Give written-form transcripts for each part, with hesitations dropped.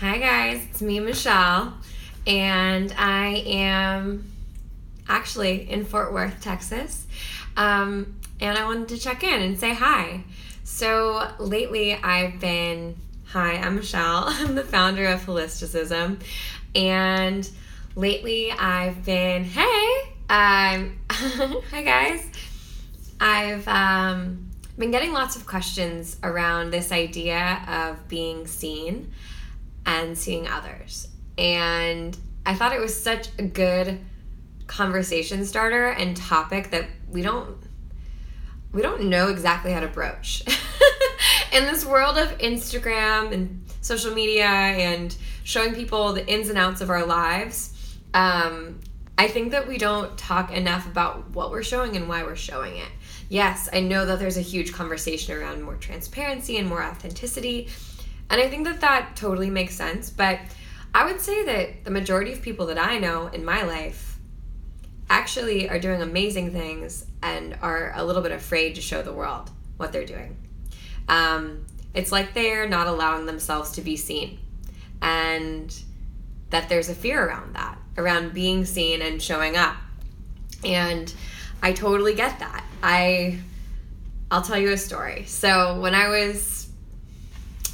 Hi guys, it's me, Michelle, and I am actually in Fort Worth, Texas, and I wanted to check in and say hi. So lately I'm Michelle, I'm the founder of Holisticism, and lately hi guys, I've been getting lots of questions around this idea of being seen and seeing others. And I thought it was such a good conversation starter and topic that we don't know exactly how to broach. In this world of Instagram and social media and showing people the ins and outs of our lives, I think that we don't talk enough about what we're showing and why we're showing it. Yes, I know that there's a huge conversation around more transparency and more authenticity, and I think that that totally makes sense, but I would say that the majority of people that I know in my life actually are doing amazing things and are a little bit afraid to show the world what they're doing. It's like they're not allowing themselves to be seen, and that there's a fear around that, around being seen and showing up. And I totally get that. I'll tell you a story. So when I was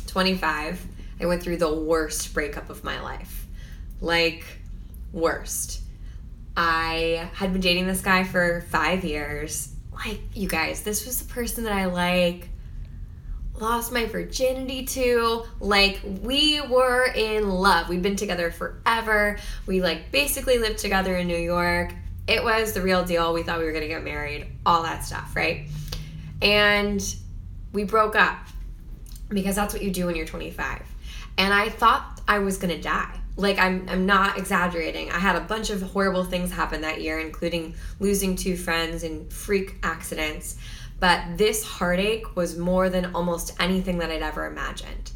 25, I went through the worst breakup of my life. Like, worst. I had been dating this guy for 5 years. Like, you guys, this was the person that I lost my virginity to. Like, we were in love. We'd been together forever. We basically lived together in New York. It was the real deal. We thought we were gonna get married, all that stuff, right? And we broke up because that's what you do when you're 25. And I thought I was gonna die. I'm not exaggerating. I had a bunch of horrible things happen that year, including losing 2 friends in freak accidents. But this heartache was more than almost anything that I'd ever imagined.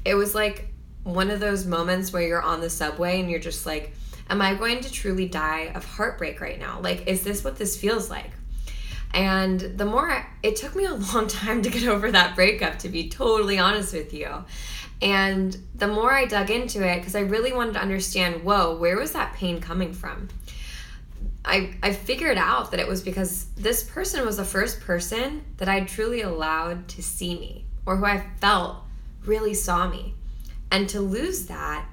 It was like one of those moments where you're on the subway and you're just like, am I going to truly die of heartbreak right now? Is this what this feels like? And it took me a long time to get over that breakup, to be totally honest with you. And the more I dug into it, because I really wanted to understand, where was that pain coming from? I figured out that it was because this person was the first person that I truly allowed to see me, or who I felt really saw me. And to lose that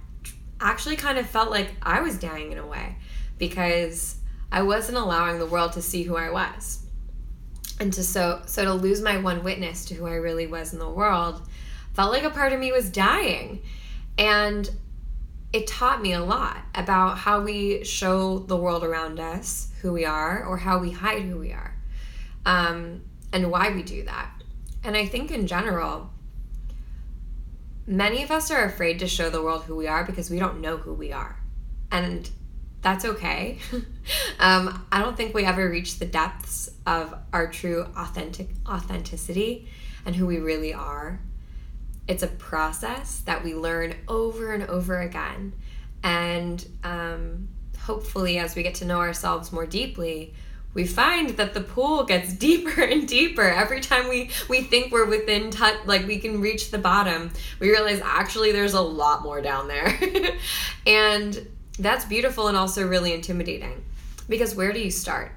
actually kind of felt like I was dying in a way, because I wasn't allowing the world to see who I was. And so to lose my one witness to who I really was in the world felt like a part of me was dying. And it taught me a lot about how we show the world around us who we are, or how we hide who we are, and why we do that. And I think in general, many of us are afraid to show the world who we are because we don't know who we are. And that's okay. I don't think we ever reach the depths of our true authenticity and who we really are. It's a process that we learn over and over again. And hopefully, as we get to know ourselves more deeply, we find that the pool gets deeper and deeper. Every time we think we're within touch, we can reach the bottom, we realize actually there's a lot more down there. And that's beautiful and also really intimidating, because where do you start?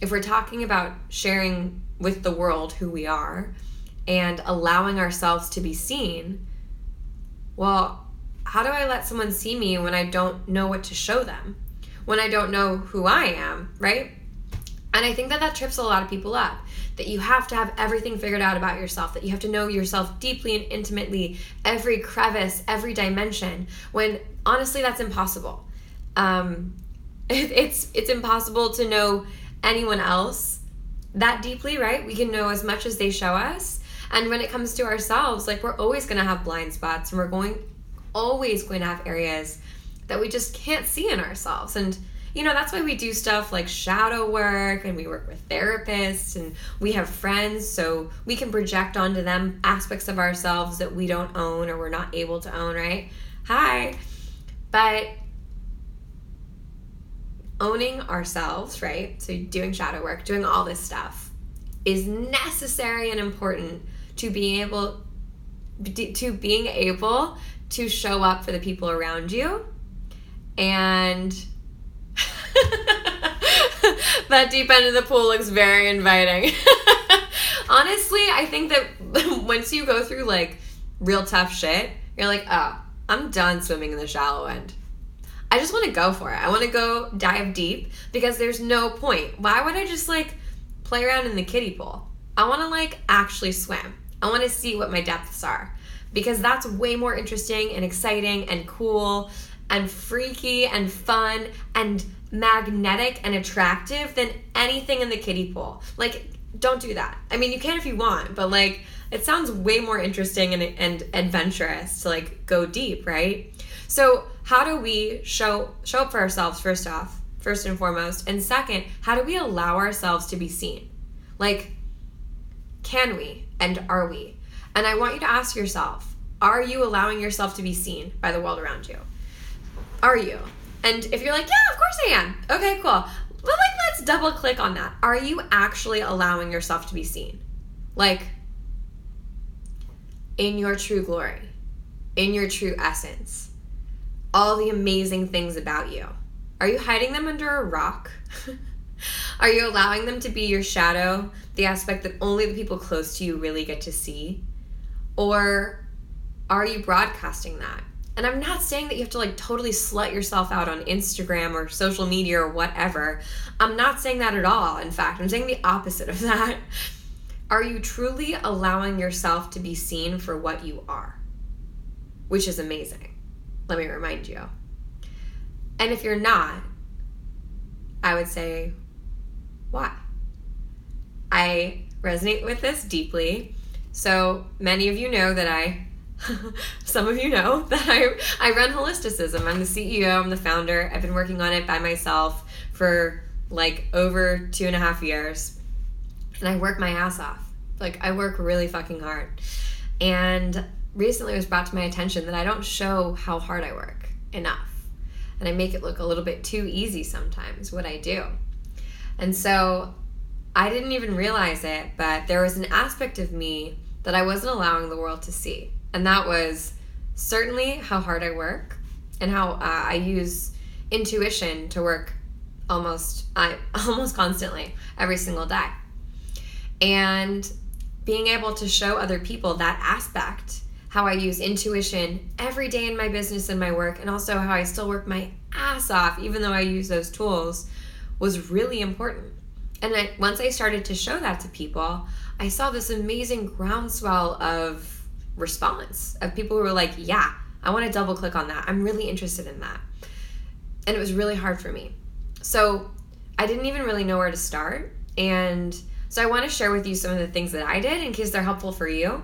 If we're talking about sharing with the world who we are and allowing ourselves to be seen, well, how do I let someone see me when I don't know what to show them? When I don't know who I am, right? And I think that trips a lot of people up, that you have to have everything figured out about yourself, that you have to know yourself deeply and intimately, every crevice, every dimension, when honestly that's impossible. It's impossible to know anyone else that deeply, right? We can know as much as they show us. And when it comes to ourselves, we're always going to have blind spots, and we're always going to have areas that we just can't see in ourselves. And that's why we do stuff like shadow work, and we work with therapists, and we have friends so we can project onto them aspects of ourselves that we don't own or we're not able to own, right? Hi. But owning ourselves, right? So doing shadow work, doing all this stuff is necessary and important to being able to being able to show up for the people around you. And that deep end of the pool looks very inviting. Honestly, I think that once you go through like real tough shit, you're like, oh, I'm done swimming in the shallow end. I just want to go for it. I want to go dive deep because there's no point. Why would I just like play around in the kiddie pool? I want to like actually swim. I want to see what my depths are because that's way more interesting and exciting and cool and freaky and fun and magnetic and attractive than anything in the kiddie pool. Like, don't do that. I mean, you can if you want, but like, it sounds way more interesting and adventurous to like go deep, right? So how do we show up for ourselves first and foremost? And second, how do we allow ourselves to be seen? Like, can we and are we? And I want you to ask yourself, are you allowing yourself to be seen by the world around you? Are you? And if you're like, yeah, of course I am. Okay, cool. But like, let's double click on that. Are you actually allowing yourself to be seen? Like, in your true glory, in your true essence, all the amazing things about you. Are you hiding them under a rock? Are you allowing them to be your shadow, the aspect that only the people close to you really get to see? Or are you broadcasting that? And I'm not saying that you have to like totally slut yourself out on Instagram or social media or whatever. I'm not saying that at all. In fact, I'm saying the opposite of that. Are you truly allowing yourself to be seen for what you are? Which is amazing. Let me remind you. And if you're not, I would say, why? I resonate with this deeply. So many of you know that some of you know that I run Holisticism. I'm the CEO, I'm the founder. I've been working on it by myself for like over 2.5 years. And I work my ass off. Like, I work really fucking hard. And recently it was brought to my attention that I don't show how hard I work enough. And I make it look a little bit too easy sometimes, what I do. And so I didn't even realize it, but there was an aspect of me that I wasn't allowing the world to see. And that was certainly how hard I work and how I use intuition to work almost constantly every single day. And being able to show other people that aspect, how I use intuition every day in my business and my work, and also how I still work my ass off even though I use those tools, was really important. And once I started to show that to people, I saw this amazing groundswell of response of people who were like, yeah, I want to double click on that. I'm really interested in that. And it was really hard for me. So I didn't even really know where to start. And so I want to share with you some of the things that I did in case they're helpful for you.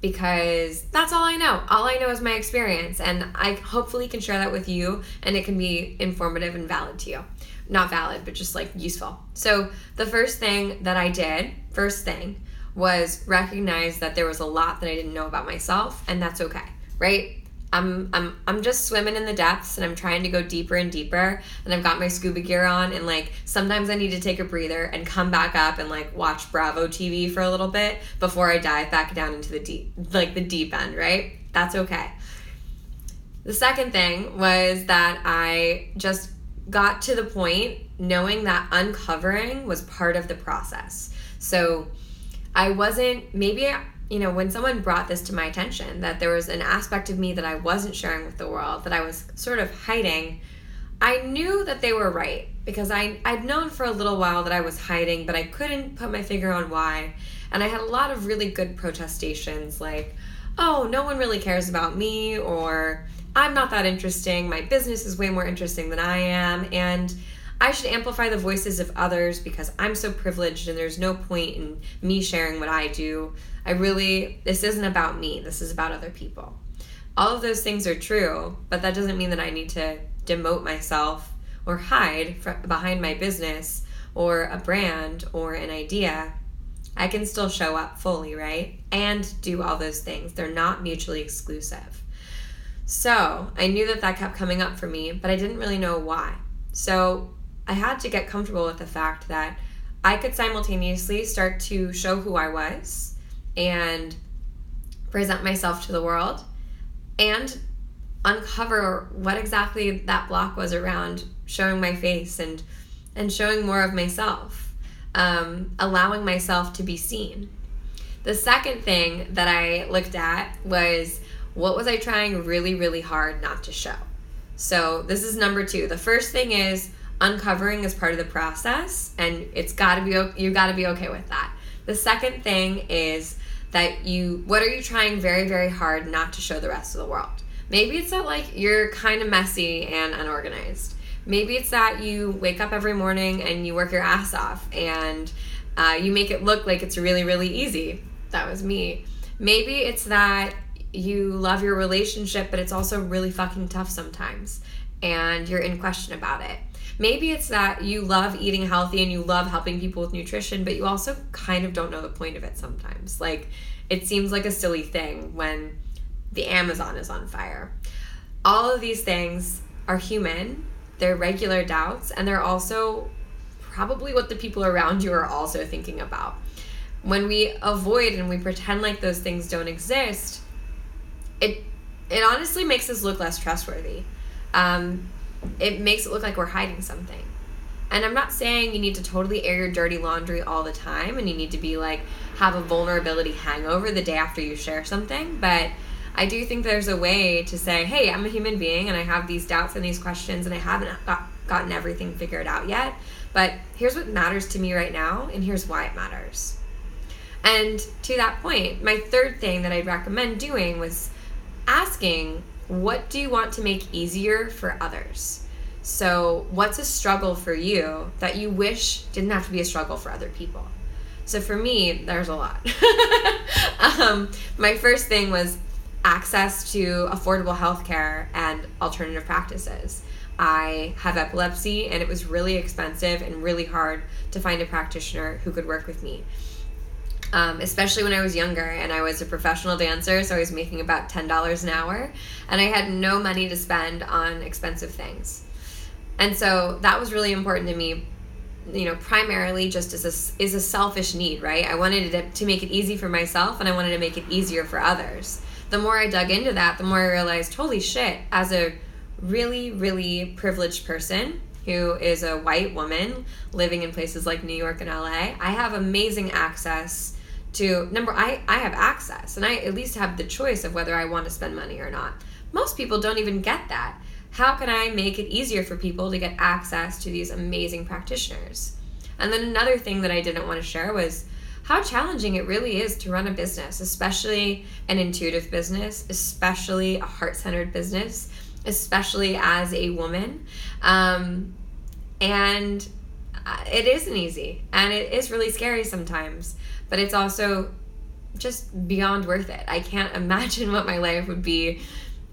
Because that's all I know. All I know is my experience. And I hopefully can share that with you and it can be informative and valid to you. Not valid, but just like useful. So the first thing that I did, was recognize that there was a lot that I didn't know about myself, and that's okay, right? I'm just swimming in the depths and I'm trying to go deeper and deeper, and I've got my scuba gear on, and like sometimes I need to take a breather and come back up and like watch Bravo TV for a little bit before I dive back down into the deep end, right? That's okay. The second thing was that I just got to the point knowing that uncovering was part of the process. So I wasn't, maybe, when someone brought this to my attention, that there was an aspect of me that I wasn't sharing with the world, that I was sort of hiding, I knew that they were right, because I'd known for a little while that I was hiding, but I couldn't put my finger on why. And I had a lot of really good protestations like, oh, no one really cares about me, or I'm not that interesting, my business is way more interesting than I am, and I should amplify the voices of others because I'm so privileged and there's no point in me sharing what I do. This isn't about me, this is about other people. All of those things are true, but that doesn't mean that I need to demote myself or hide behind my business or a brand or an idea. I can still show up fully, right? And do all those things. They're not mutually exclusive. So I knew that kept coming up for me, but I didn't really know why. So I had to get comfortable with the fact that I could simultaneously start to show who I was and present myself to the world, and uncover what exactly that block was around showing my face and showing more of myself, allowing myself to be seen. The second thing that I looked at was, what was I trying really, really hard not to show? So this is number 2. The first thing is uncovering is part of the process, and you gotta be okay with that. The second thing is that what are you trying very, very hard not to show the rest of the world? Maybe it's that like you're kind of messy and unorganized. Maybe it's that you wake up every morning and you work your ass off and you make it look like it's really, really easy. That was me. Maybe it's that you love your relationship, but it's also really fucking tough sometimes and you're in question about it. Maybe it's that you love eating healthy and you love helping people with nutrition, but you also kind of don't know the point of it sometimes. Like, it seems like a silly thing when the Amazon is on fire. All of these things are human. They're regular doubts, and they're also probably what the people around you are also thinking about. When we avoid and we pretend like those things don't exist, it honestly makes us look less trustworthy. It makes it look like we're hiding something. And I'm not saying you need to totally air your dirty laundry all the time and you need to be like, have a vulnerability hangover the day after you share something, but I do think there's a way to say, hey, I'm a human being and I have these doubts and these questions and I haven't gotten everything figured out yet, but here's what matters to me right now and here's why it matters. And to that point, my third thing that I'd recommend doing was asking, what do you want to make easier for others? So what's a struggle for you that you wish didn't have to be a struggle for other people? So for me, there's a lot. My first thing was access to affordable healthcare and alternative practices. I have epilepsy and it was really expensive and really hard to find a practitioner who could work with me. Especially when I was younger and I was a professional dancer, so I was making about $10 an hour and I had no money to spend on expensive things. And so that was really important to me, primarily just as a selfish need, right? I wanted to make it easy for myself and I wanted to make it easier for others. The more I dug into that, the more I realized, holy shit, as a really, really privileged person who is a white woman living in places like New York and LA, I have amazing access to, I have access and I at least have the choice of whether I want to spend money or not. Most people don't even get that. How can I make it easier for people to get access to these amazing practitioners? And then another thing that I didn't want to share was how challenging it really is to run a business, especially an intuitive business, especially a heart-centered business, especially as a woman. And it isn't easy and it is really scary sometimes, but it's also just beyond worth it. I can't imagine what my life would be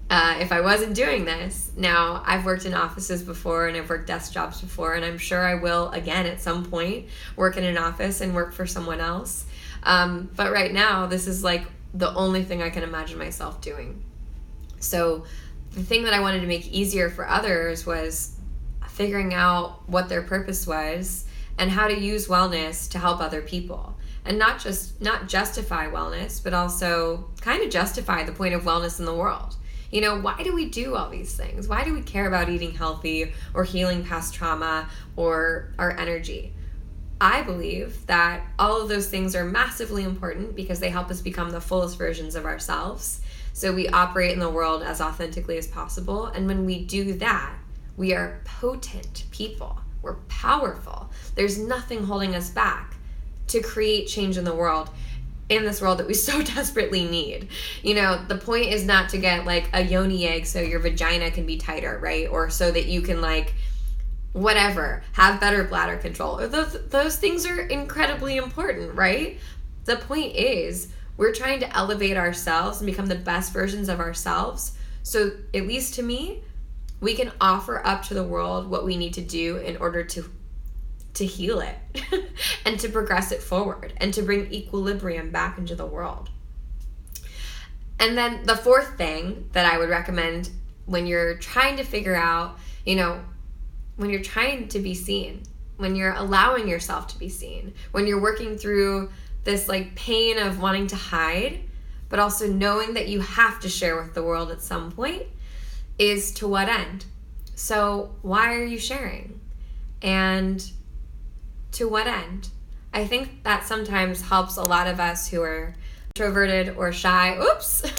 if I wasn't doing this. Now, I've worked in offices before and I've worked desk jobs before, and I'm sure I will again at some point work in an office and work for someone else. But right now, this is like the only thing I can imagine myself doing. So the thing that I wanted to make easier for others was figuring out what their purpose was and how to use wellness to help other people. And not justify wellness, but also kind of justify the point of wellness in the world. Why do we do all these things? Why do we care about eating healthy or healing past trauma or our energy? I believe that all of those things are massively important because they help us become the fullest versions of ourselves. So we operate in the world as authentically as possible. And when we do that, we are potent people. We're powerful. There's nothing holding us back to create change in the world, in this world that we so desperately need. The point is not to get like a yoni egg so your vagina can be tighter, right? Or so that you can have better bladder control. Those things are incredibly important, right? The point is we're trying to elevate ourselves and become the best versions of ourselves. So at least to me, we can offer up to the world what we need to do in order to heal it and to progress it forward and to bring equilibrium back into the world. And then the fourth thing that I would recommend when you're trying to figure out, when you're trying to be seen, when you're allowing yourself to be seen, when you're working through this pain of wanting to hide, but also knowing that you have to share with the world at some point is to what end? So why are you sharing? And to what end? I think that sometimes helps a lot of us who are introverted or shy. Oops.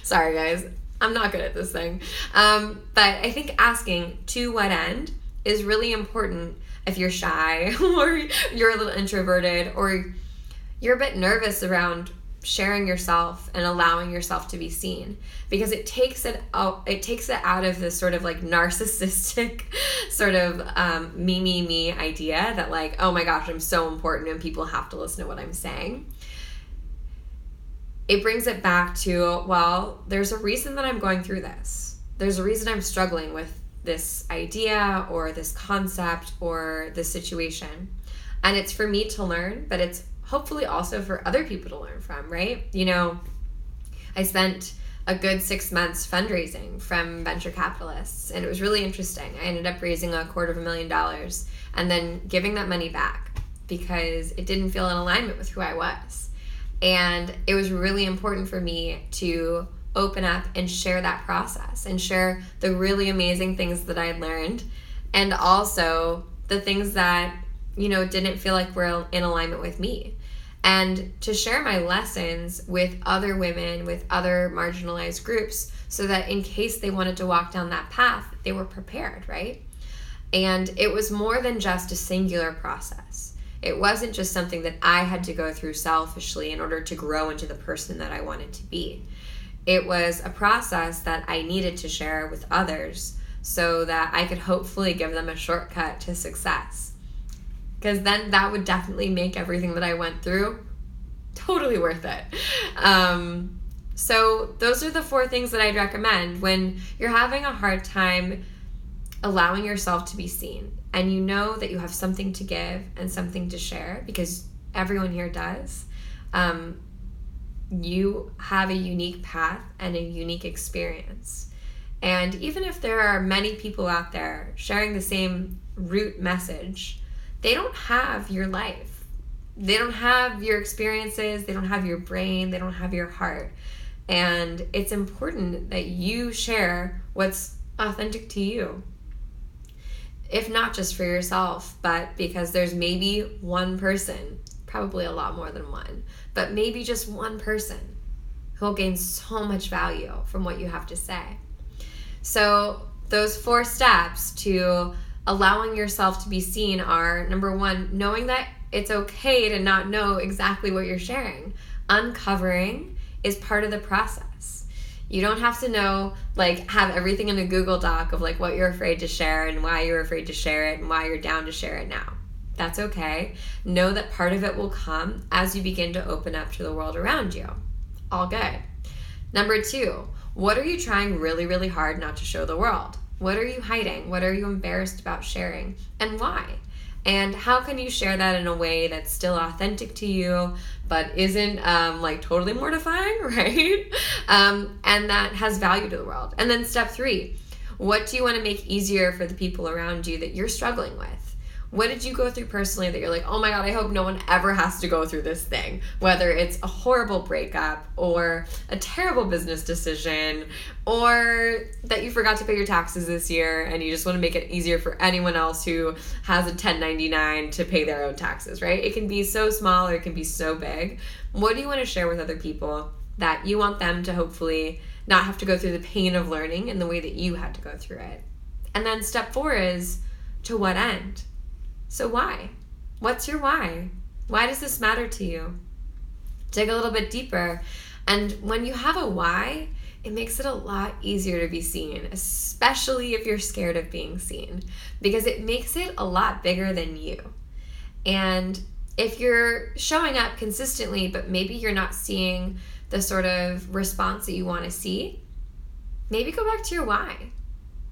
Sorry, guys. I'm not good at this thing. But I think asking to what end is really important if you're shy or you're a little introverted or you're a bit nervous around sharing yourself and allowing yourself to be seen, because it takes it out of this sort of like narcissistic sort of me idea that like, oh my gosh, I'm so important and people have to listen to what I'm saying. It brings it back to, well, there's a reason that I'm going through this. There's a reason I'm struggling with this idea or this concept or this situation. And it's for me to learn, but it's hopefully also for other people to learn from, right? You know, I spent a good 6 months fundraising from venture capitalists, and it was really interesting. I ended up raising $250,000 and then giving that money back because it didn't feel in alignment with who I was. And it was really important for me to open up and share that process and share the really amazing things that I had learned, and also the things that, you know, didn't feel like were in alignment with me. And to share my lessons with other women, with other marginalized groups, so that in case they wanted to walk down that path, they were prepared, right? And it was more than just a singular process. It wasn't just something that I had to go through selfishly in order to grow into the person that I wanted to be. It was a process that I needed to share with others so that I could hopefully give them a shortcut to success. Because then that would definitely make everything that I went through totally worth it. So those are the 4 things that I'd recommend when you're having a hard time allowing yourself to be seen, and you know that you have something to give and something to share, because everyone here does. You have a unique path and a unique experience. And even if there are many people out there sharing the same root message, they don't have your life. They don't have your experiences. They don't have your brain. They don't have your heart. And it's important that you share what's authentic to you. If not just for yourself, but because there's maybe one person, probably a lot more than one, but maybe just one person who will gain so much value from what you have to say. So those 4 steps to allowing yourself to be seen are, number 1, knowing that it's okay to not know exactly what you're sharing. Uncovering is part of the process. You don't have to know, like, have everything in a Google Doc of like what you're afraid to share and why you're afraid to share it and why you're down to share it now. That's okay. Know that part of it will come as you begin to open up to the world around you. All good. Number 2, what are you trying really, really hard not to show the world? What are you hiding? What are you embarrassed about sharing? And why? And how can you share that in a way that's still authentic to you, but isn't like totally mortifying, right? And that has value to the world. And then step 3, what do you want to make easier for the people around you that you're struggling with? What did you go through personally that you're like, oh my God, I hope no one ever has to go through this thing? Whether it's a horrible breakup or a terrible business decision, or that you forgot to pay your taxes this year and you just want to make it easier for anyone else who has a 1099 to pay their own taxes, right? It can be so small or it can be so big. What do you want to share with other people that you want them to hopefully not have to go through the pain of learning in the way that you had to go through it? And then step 4 is, to what end? So why? What's your why? Why does this matter to you? Dig a little bit deeper. And when you have a why, it makes it a lot easier to be seen, especially if you're scared of being seen, because it makes it a lot bigger than you. And if you're showing up consistently, but maybe you're not seeing the sort of response that you want to see, maybe go back to your why.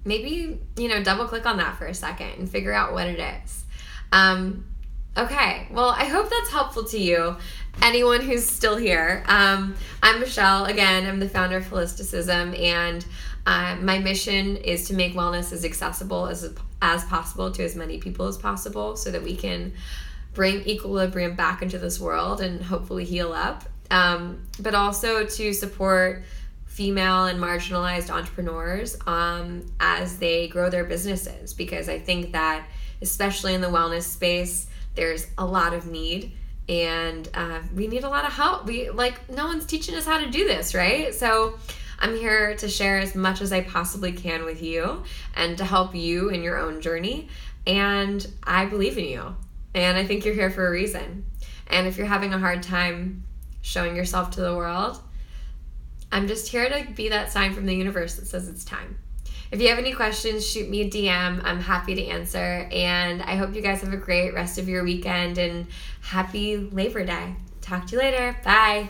Maybe, double click on that for a second and figure out what it is. Okay, well, I hope that's helpful to you, anyone who's still here. I'm Michelle. Again, I'm the founder of Holisticism, and my mission is to make wellness as accessible as possible to as many people as possible so that we can bring equilibrium back into this world and hopefully heal up, but also to support female and marginalized entrepreneurs as they grow their businesses, because I think that especially in the wellness space, there's a lot of need, and we need a lot of help. No one's teaching us how to do this, right? So I'm here to share as much as I possibly can with you and to help you in your own journey. And I believe in you, and I think you're here for a reason. And if you're having a hard time showing yourself to the world, I'm just here to be that sign from the universe that says it's time. If you have any questions, shoot me a DM. I'm happy to answer. And I hope you guys have a great rest of your weekend, and happy Labor Day. Talk to you later. Bye.